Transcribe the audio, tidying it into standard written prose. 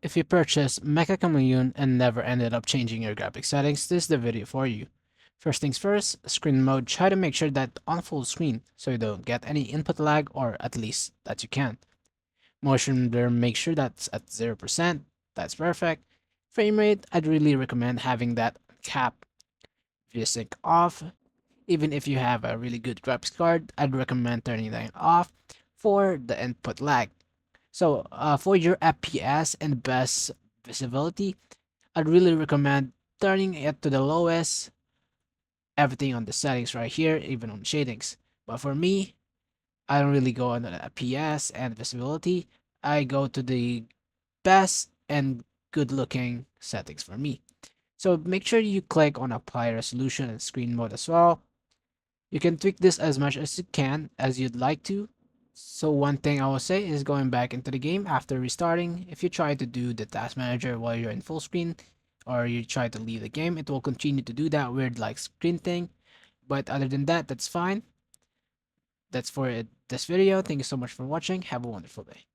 If you purchased Meccha Chameleon and never ended up changing your graphics settings, this is the video for you. First things first, screen mode, try to make sure that on full screen so you don't get any input lag, or at least that you can't. Motion blur, make sure that's at 0%, that's perfect. Frame rate, I'd really recommend having that cap. VSync off, even if you have a really good graphics card, I'd recommend turning that off for the input lag. So for your FPS and best visibility, I'd really recommend turning it to the lowest, everything on the settings right here, even on shadings. But for me, I don't really go on the FPS and visibility. I go to the best and good looking settings for me. So make sure you click on apply resolution and screen mode as well. You can tweak this as much as you can as you'd like to. So one thing I will say is going back into the game after restarting, if you try to do the task manager while you're in full screen or you try to leave the game, it will continue to do that weird like screen thing. But other than that, that's fine. That's for this video. Thank you so much for watching. Have a wonderful day.